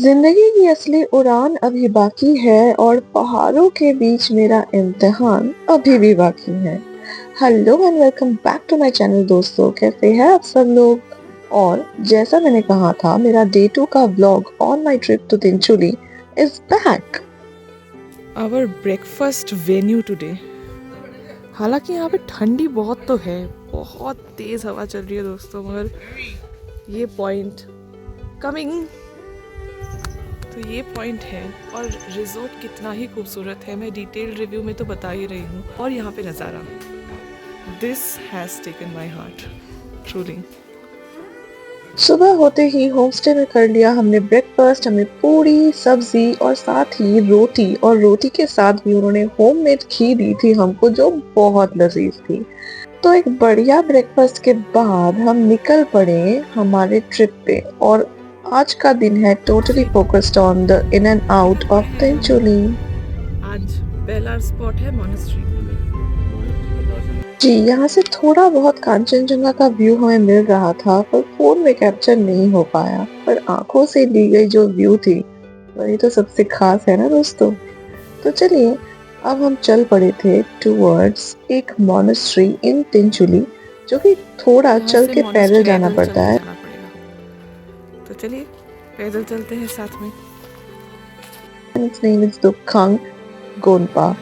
जिंदगी की असली उड़ान अभी बाकी है और पहाड़ों के बीच मेरा इम्तिहान अभी भी बाकी है। Hello and welcome back to my channel दोस्तों, कैसे हैं आप सब लोग। और जैसा मैंने कहा था, मेरा डे 2 का vlog on my trip to Tinchuley is back. Our breakfast venue today. हालांकि यहाँ पे ठंडी बहुत तो है, बहुत तेज़ हवा चल रही है दोस्तों, मगर ये पॉइंट कमिंग, तो ये पॉइंट है। और रिजॉर्ट कितना ही खूबसूरत है, मैं डिटेल रिव्यू में तो बता ही रही हूँ। और यहाँ पे नज़ारा, this has taken my heart truly. सुबह होते ही होमस्टे में कर लिया हमने ब्रेकफास्ट। हमें पूरी सब्जी और साथ ही रोटी, और रोटी के साथ भी उन्होंने होममेड घी दी थी हमको, जो बहुत लजीज थी। तो एक बढ़िया ब्रेकफास्ट के बाद हम निकल पड़े हमारे ट्रिप पे। और आज का दिन है totally focused on the in and out of Tinchuley. आज पहला स्पॉट है मोनेस्ट्री। जी, यहाँ से थोड़ा बहुत कांचनजंगा का व्यू हमें मिल रहा था, पर फोन में कैप्चर नहीं हो पाया। पर आंखों से ली गई जो व्यू थी, वही तो सबसे खास है ना दोस्तों। तो चलिए, अब हम चल पड़े थे टूवर्ड्स एक मॉनेस्ट्री इन तिनचुली, जो कि थोड़ा यहाँ चल से के पैदल मोनेस्ट्री जाना पैदल चल पड़ता के है। जाना पड़ेगा, तो चलिए पैदल चलते हैं साथ में। Its name is Dukhang gonpa.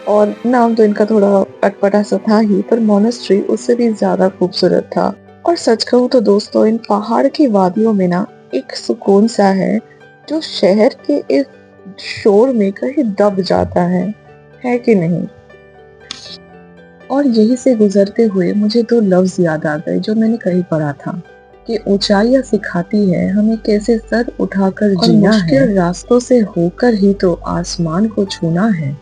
और नाम तो इनका थोड़ा अटपटा सा था ही, पर मोनेस्ट्री उससे भी ज्यादा खूबसूरत था। और सच कहूँ तो दोस्तों, इन पहाड़ की वादियों में ना एक सुकून सा है, जो शहर के इस शोर में कहीं दब जाता है कि नहीं। और यही से गुजरते हुए मुझे दो लफ्ज याद आ गए, जो मैंने कहीं पढ़ा था कि ऊंचाइयां सिखाती है हमें कैसे सर उठाकर जीना है, मुश्किल रास्तों से होकर ही तो आसमान को छूना है।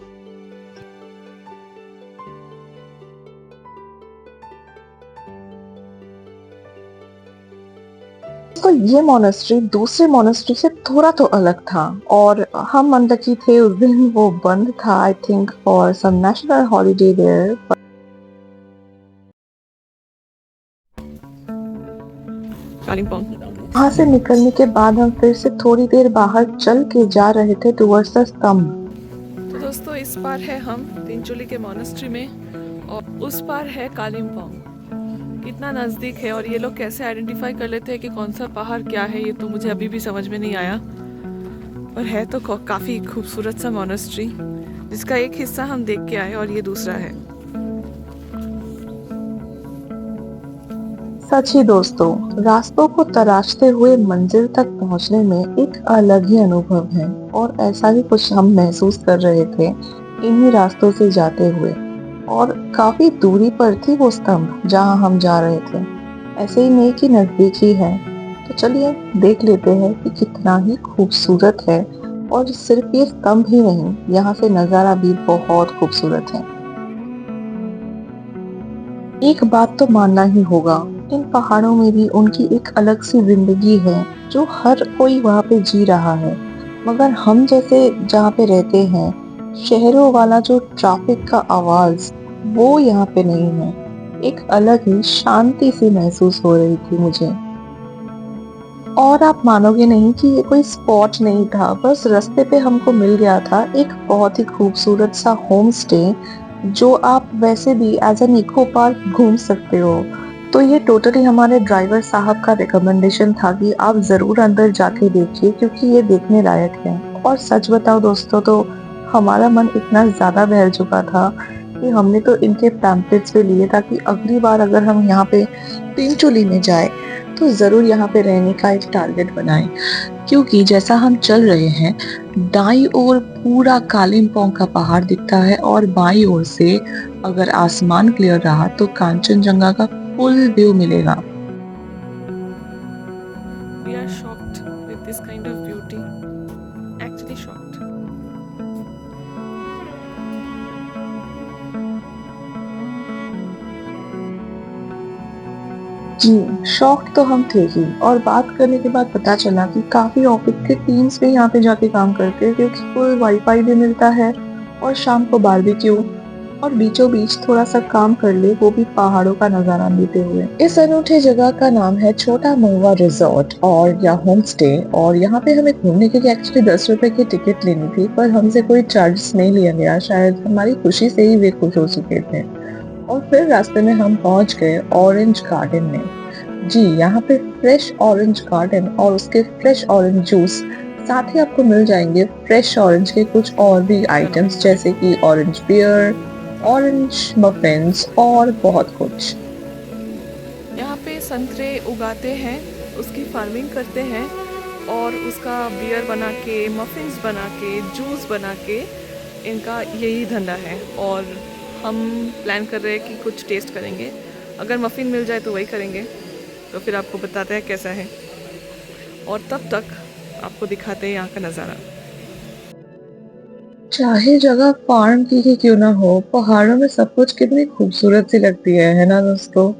तो ये मोनेस्ट्री दूसरे मोनेस्ट्री से थोड़ा तो अलग था, और हम मंदकी थे उस दिन। वो बंद था, I think for some national holiday there. वहाँ से निकलने के बाद हम फिर से थोड़ी देर बाहर चल के जा रहे थे टुवर्ड्स द स्तंभ। तो दोस्तों, इस पार है हम तिनचुली के मोनेस्ट्री में, और उस पार है कालिम्पोंग। कितना नज़दीक है, और ये लोग कैसे आइडेंटिफाई कर लेते हैं कि कौन सा पहाड़ क्या है, ये तो मुझे अभी भी समझ में नहीं आया। पर है तो काफ़ी खूबसूरत सा मोनेस्ट्री, जिसका एक हिस्सा हम देख के आए और ये दूसरा है। सच ही दोस्तों, रास्तों को तराशते हुए मंजिल तक पहुंचने में एक अलग ही अनुभव है। और ऐसा ही कुछ हम महसूस कर रहे थे इन्हीं रास्तों से जाते हुए। और काफी दूरी पर थी वो स्तंभ जहां हम जा रहे थे, ऐसे ही नहीं कि नजदीक ही है। तो चलिए देख लेते हैं कि कितना ही खूबसूरत है। और सिर्फ ये स्तंभ ही नहीं, यहाँ से नजारा भी बहुत खूबसूरत है। एक बात तो मानना ही होगा, इन पहाड़ों में भी उनकी एक अलग सी जिंदगी है, जो हर कोई वहाँ पे जी रहा है। मगर हम जैसे जहाँ पे रहते हैं, शहरों वाला जो ट्रैफिक का आवाज, वो यहाँ पे नहीं है। एक अलग ही शांति सी महसूस हो रही थी मुझे। और आप मानोगे नहीं कि ये कोई स्पॉट नहीं था, बस रास्ते पे हमको मिल गया था एक बहुत ही खूबसूरत सा होम स्टे, जो आप वैसे भी एज एन इको पार्क घूम सकते हो। तो ये टोटली हमारे ड्राइवर साहब का रिकमेंडेशन था कि आप जरूर अंदर जाके देखिए, क्योंकि ये देखने लायक है। और सच बताओ दोस्तों, तो हमारा मन इतना ज्यादा बहल चुका था कि हमने तो इनके पैम्पलेट्स पे लिए था कि अगली बार अगर हम यहाँ पे तिनचुली में जाए, तो जरूर यहाँ पे रहने का एक टारगेट बनाएं। क्योंकि जैसा हम चल रहे हैं, दाईं ओर पूरा कालिम्पोंग का पहाड़ दिखता है, और बाईं ओर से अगर आसमान क्लियर रहा तो कांचनजंगा का फुल व्यू मिलेगा। We are shocked with this kind of beauty. Actually shocked. जी, शॉक्ड तो हम थे ही। और बात करने के बाद पता चला कि काफी ऑफिस के टीम्स भी यहाँ पे जाके काम करते हैं, क्योंकि फुल वाईफाई भी मिलता है और शाम को बारबेक्यू। और बीचों बीच थोड़ा सा काम कर ले, वो भी पहाड़ों का नजारा लेते हुए। इस अनूठे जगह का नाम है छोटा महुआ रिजॉर्ट और या होम स्टे। और यहाँ पे हमें घूमने के लिए एक्चुअली 10 रुपए की टिकट लेनी थी, पर हमसे कोई चार्जेस नहीं लिया गया, शायद हमारी खुशी से ही वे खुश हो चुके थे। और फिर रास्ते में हम पहुंच गए ऑरेंज गार्डन में। जी, यहाँ पे फ्रेश ऑरेंज गार्डन और उसके फ्रेश ऑरेंज जूस, साथ ही आपको मिल जाएंगे फ्रेश ऑरेंज के कुछ और भी आइटम्स जैसे कि ऑरेंज बियर, ऑरेंज मफिन्स और बहुत कुछ। यहाँ पे संतरे उगाते हैं, उसकी फार्मिंग करते हैं और उसका बियर बना के, मफ़िन्स बना के, जूस बना के, इनका यही धंधा है। और हम प्लान कर रहे हैं कि कुछ टेस्ट करेंगे। अगर मफ़िन मिल जाए तो वही करेंगे, तो फिर आपको बताते हैं कैसा है। और तब तक आपको दिखाते हैं यहाँ का नज़ारा। चाहे जगह फार्म की ही क्यों ना हो, पहाड़ों में सब कुछ कितनी खूबसूरत सी लगती है ना दोस्तों।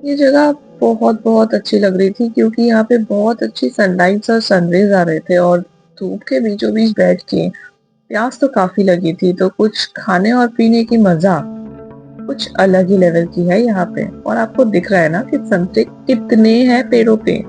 ये जगह बहुत बहुत अच्छी लग रही थी क्योंकि यहाँ पे बहुत अच्छी सनराइज और सनरेज आ रहे थे, और धूप के बीचों बीच बैठ के प्यास तो काफी लगी थी, तो कुछ खाने और पीने की मजा कुछ अलग ही लेवल की है यहाँ पे। और आपको दिख रहा है ना कि संतरे कितने हैं पेड़ों पे।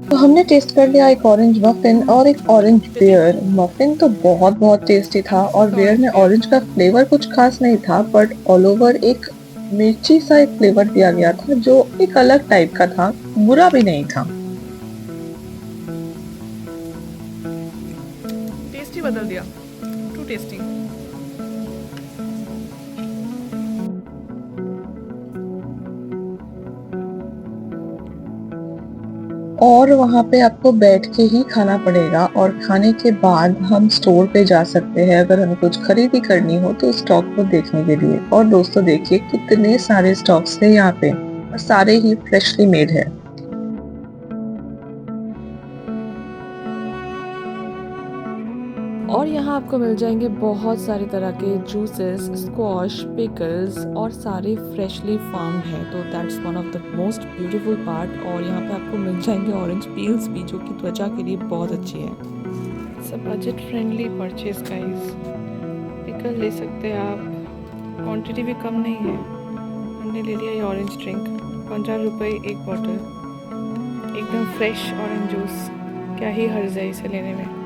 तो हमने टेस्ट कर लिया एक ऑरेंज मफिन और एक ऑरेंज बियर। मफिन तो बहुत बहुत टेस्टी था और बियर में ऑरेंज का फ्लेवर कुछ खास नहीं था, बट ऑल ओवर एक मिर्ची सा एक फ्लेवर दिया गया था जो एक अलग टाइप का था, बुरा भी नहीं था। टेस्टी बदल दिया, टू टेस्टी। और वहाँ पे आपको बैठ के ही खाना पड़ेगा, और खाने के बाद हम स्टोर पे जा सकते हैं अगर हमें कुछ खरीदी करनी हो तो स्टॉक को देखने के लिए। और दोस्तों देखिए कितने सारे स्टॉक्स थे यहाँ पे, और सारे ही फ्रेशली मेड है। और यहाँ आपको मिल जाएंगे बहुत सारे तरह के जूसेस, स्क्वॉश, पिकल्स और सारे फ्रेशली फार्म्ड हैं। तो that's one of the most beautiful part. और यहाँ पे आपको मिल जाएंगे ऑरेंज पील्स भी, जो कि त्वचा के लिए बहुत अच्छी है। सब budget friendly purchase guys. Pickle ले सकते हैं आप, क्वांटिटी भी कम नहीं है। हमने ले लिया ये ऑरेंज ड्रिंक, 15 रुपये एक बॉटल, एकदम फ्रेश ऑरेंज जूस। क्या ही हर्ज है इसे लेने में।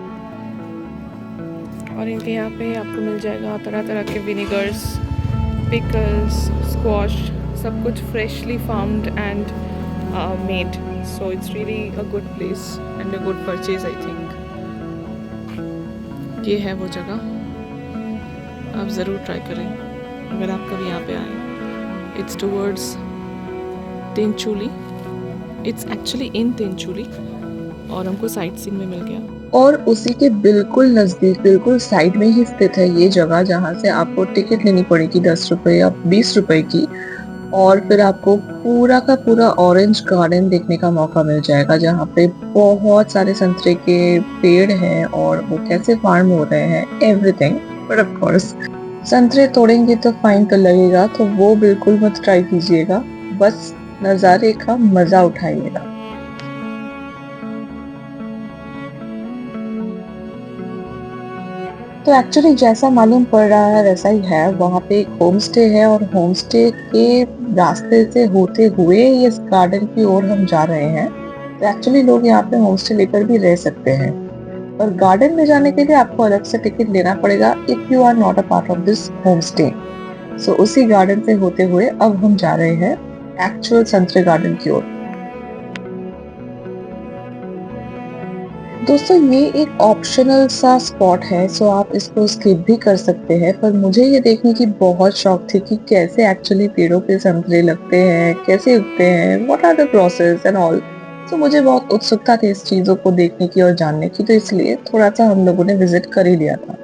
और इनके यहाँ पे आपको मिल जाएगा तरह तरह के विनेगर्स, पिकल्स, स्क्वॉश, सब कुछ freshly farmed and made. So it's really a good place and a good purchase I think. ये है वो जगह, आप ज़रूर ट्राई करें अगर आप कभी यहाँ पे आए। It's towards Tinchuley, it's actually in Tinchuley, और हमको साइट सीन में मिल गया। और उसी के बिल्कुल नजदीक, बिल्कुल साइड में ही स्थित है ये जगह जहाँ से आपको टिकट लेनी पड़ेगी 10 रुपए या 20 रुपए की। और फिर आपको पूरा का पूरा ऑरेंज गार्डन देखने का मौका मिल जाएगा, जहाँ पे बहुत सारे संतरे के पेड़ हैं और वो कैसे फार्म हो रहे हैं, एवरीथिंग। बट ऑफ कोर्स संतरे तोड़ेंगे तो फाइन तो लगेगा, तो वो बिल्कुल मत ट्राई कीजिएगा, बस नज़ारे का मजा उठाइएगा। तो एक्चुअली जैसा मालूम पड़ रहा है वैसा ही है। वहाँ पे एक होम स्टे है और होम स्टे के रास्ते से होते हुए इस गार्डन की ओर हम जा रहे हैं। तो एक्चुअली लोग यहाँ पे होम स्टे लेकर भी रह सकते हैं, और गार्डन में जाने के लिए आपको अलग से टिकट लेना पड़ेगा if you are not a part of this home stay. So उसी गार्डन से होते हुए अब हम जा रहे हैं एक्चुअल संतरे गार्डन की ओर। दोस्तों ये एक ऑप्शनल सा स्पॉट है, सो आप इसको स्किप भी कर सकते हैं, पर मुझे ये देखने की बहुत शौक थी कि कैसे एक्चुअली पेड़ों पे संतरे लगते हैं, कैसे उगते हैं, what are the process and all. तो मुझे बहुत उत्सुकता थी इस चीजों को देखने की और जानने की, तो इसलिए थोड़ा सा हम लोगों ने विजिट कर ही लिया था।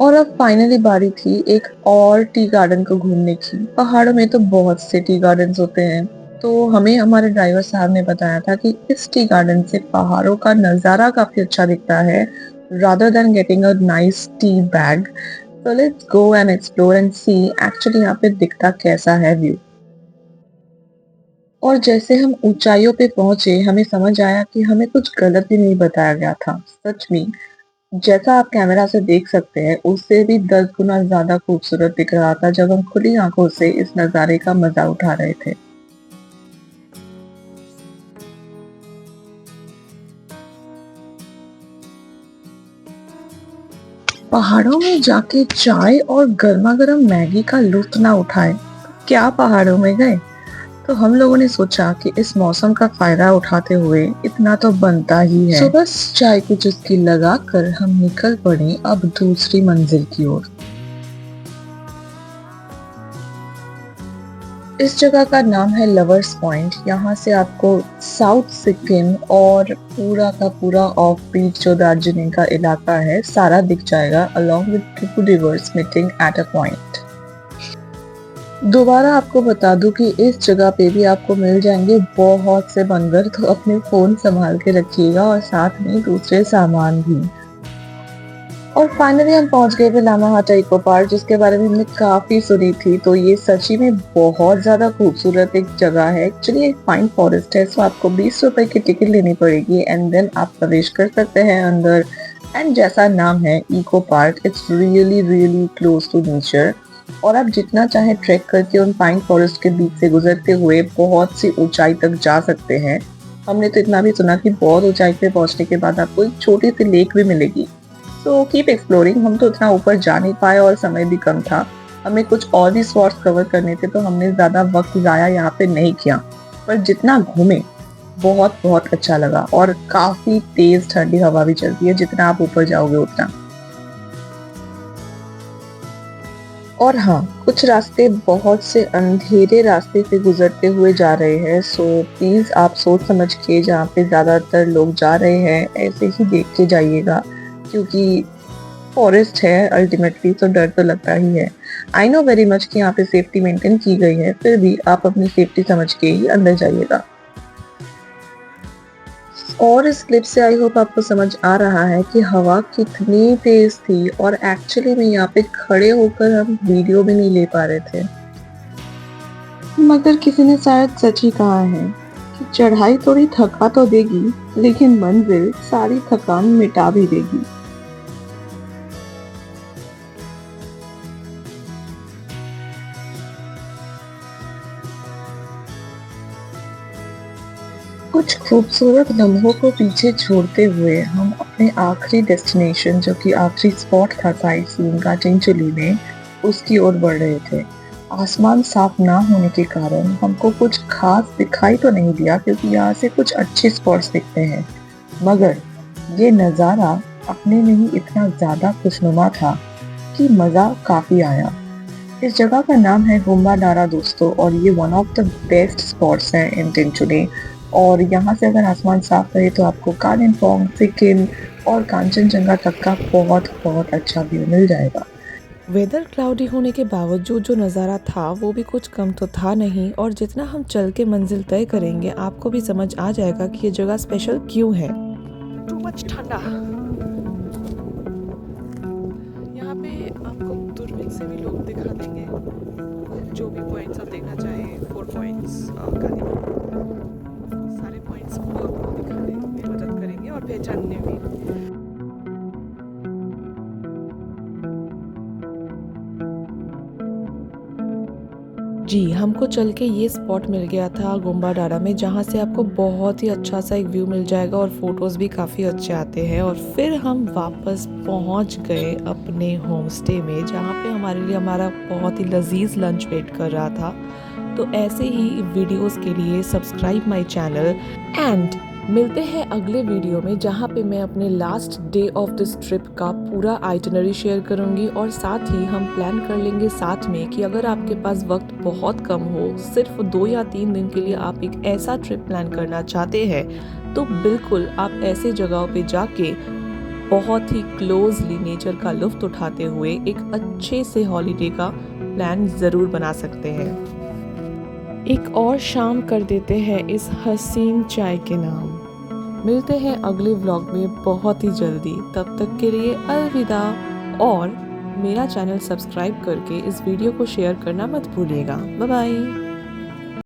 और अब फाइनली बारी थी एक और टी गार्डन को घूमने की। पहाड़ों में तो बहुत से टी गार्डन होते हैं, तो हमें हमारे ड्राइवर साहब ने बताया था कि इस टी गार्डन से पहाड़ों का नजारा काफी अच्छा दिखता है, rather than getting a nice tea bag. So let's go and explore and see actually यहाँ पे दिखता कैसा है व्यू। और जैसे हम ऊंचाइयों पे पहुंचे, हमें समझ आया कि हमें कुछ गलत भी नहीं बताया गया था। सच में जैसा आप कैमरा से देख सकते हैं, उससे भी 10 गुना ज़्यादा खूबसूरत दिख रहा था जब हम खुली आँखों से इस नज़ारे का मज़ा उठा रहे थे। पहाड़ों में जाके चाय और गरमा-गरम मैगी का लुत्फ़ ना उठाएँ, तो क्या पहाड़ों में गए? तो हम लोगों ने सोचा कि इस मौसम का फ़ायदा उठाते हुए इतना तो बनता ही है। तो बस चाय की चुस्की लगाकर हम निकल पड़े अब दूसरी मंजिल की ओर। इस जगह का नाम है लवर्स पॉइंट। यहाँ से आपको साउथ सिक्किम और पूरा का पूरा ऑफ बीट जो दार्जिलिंग का इलाका है सारा दिख जाएगा along with 2 reverse meeting at a point. दोबारा आपको बता दूं कि इस जगह पे भी आपको मिल जाएंगे बहुत से बंदर, तो अपने फ़ोन संभाल के रखिएगा और साथ में दूसरे सामान भी। और फाइनली हम पहुंच गए थे लामाहाटा इको पार्क, जिसके बारे में हमने काफ़ी सुनी थी। तो ये सच्ची में बहुत ज़्यादा खूबसूरत एक जगह है। एक्चुअली एक पाइन फॉरेस्ट है, सो आपको 20 रुपए की टिकट लेनी पड़ेगी एंड देन आप प्रवेश कर सकते हैं अंदर। एंड जैसा नाम है eco park, it's really really close to nature और आप जितना चाहे ट्रैक करके उन पाइन फॉरेस्ट के बीच से गुजरते हुए बहुत सी ऊंचाई तक जा सकते हैं। हमने तो इतना भी सुना कि बहुत ऊंचाई पे पहुंचने के बाद आपको एक छोटी सी लेक भी मिलेगी। So keep exploring. हम तो उतना ऊपर जा नहीं पाए और समय भी कम था, हमें कुछ और भी स्पॉट्स कवर करने थे, तो हमने ज़्यादा वक्त ज़ाया यहाँ पे नहीं किया। पर जितना घूमे बहुत बहुत अच्छा लगा और काफ़ी तेज़ ठंडी हवा भी चलती है, जितना आप ऊपर जाओगे उतना। और हाँ, कुछ रास्ते बहुत से अंधेरे रास्ते से गुजरते हुए जा रहे हैं, सो प्लीज़ आप सोच समझ के जहाँ पे ज़्यादातर लोग जा रहे हैं ऐसे ही देख के जाइएगा, क्योंकि फॉरेस्ट है अल्टीमेटली, तो डर तो लगता ही है। आई नो वेरी मच कि यहाँ पे सेफ्टी मेंटेन की गई है, फिर भी आप अपनी सेफ्टी समझ के ही अंदर जाइएगा। और इस क्लिप से आई होप आपको समझ आ रहा है कि हवा कितनी तेज थी और एक्चुअली में यहाँ पे खड़े होकर हम वीडियो भी नहीं ले पा रहे थे। मगर किसी ने शायद सच ही कहा है कि चढ़ाई थोड़ी थका तो देगी, लेकिन मंजिल सारी थकान मिटा भी देगी। कुछ खूबसूरत लम्हों को पीछे छोड़ते हुए हम अपने आखिरी डेस्टिनेशन, जो कि आखिरी स्पॉट था साइट सीइंग का चिंचोली में, उसकी ओर बढ़ रहे थे। आसमान साफ ना होने के कारण हमको कुछ खास दिखाई तो नहीं दिया, क्योंकि यहाँ से कुछ अच्छे स्पॉट्स दिखते हैं, मगर ये नज़ारा अपने में ही इतना ज़्यादा खुशनुमा था कि मज़ा काफ़ी आया। इस जगह का नाम है गुम्बा डारा दोस्तों, और ये one of the best spots हैं इन चिंचोली। और यहाँ से अगर आसमान साफ रहे तो आपको कालिम्पोंग, सिक्किम और कांचनजंगा तक का बहुत बहुत अच्छा व्यू मिल जाएगा। वेदर क्लाउडी होने के बावजूद जो नज़ारा था वो भी कुछ कम तो था नहीं, और जितना हम चल के मंजिल तय करेंगे आपको भी समझ आ जाएगा कि ये जगह स्पेशल क्यों है। टू मच ठंडा। यहाँ पे आपको दूरबीन से भी लोग दिखा देंगे जो भी पॉइंट्स आप देखना चाहें। 4 पॉइंट्स सारे पॉइंट्स वो आपको दिखाने में मदद करेंगे और पहचानने में। जी, हमको चल के ये स्पॉट मिल गया था गुम्बा डारा में, जहाँ से आपको बहुत ही अच्छा सा एक व्यू मिल जाएगा और फोटोज़ भी काफ़ी अच्छे आते हैं। और फिर हम वापस पहुँच गए अपने होम स्टे में, जहाँ पे हमारे लिए हमारा बहुत ही लजीज लंच वेट कर रहा था। तो ऐसे ही वीडियोस के लिए सब्सक्राइब माय चैनल एंड मिलते हैं अगले वीडियो में, जहाँ पे मैं अपने last day of this trip का पूरा आइटिनरी शेयर करूँगी, और साथ ही हम प्लान कर लेंगे साथ में कि अगर आपके पास वक्त बहुत कम हो, सिर्फ 2 या 3 दिन के लिए आप एक ऐसा ट्रिप प्लान करना चाहते हैं, तो बिल्कुल आप ऐसे जगहों पे जाके बहुत ही क्लोजली नेचर का लुत्फ उठाते हुए एक अच्छे से हॉलीडे का प्लान ज़रूर बना सकते हैं। एक और शाम कर देते हैं इस हसीन चाय के नाम। मिलते हैं अगले व्लॉग में बहुत ही जल्दी, तब तक के लिए अलविदा। और मेरा चैनल सब्सक्राइब करके इस वीडियो को शेयर करना मत भूलिएगा। Bye bye.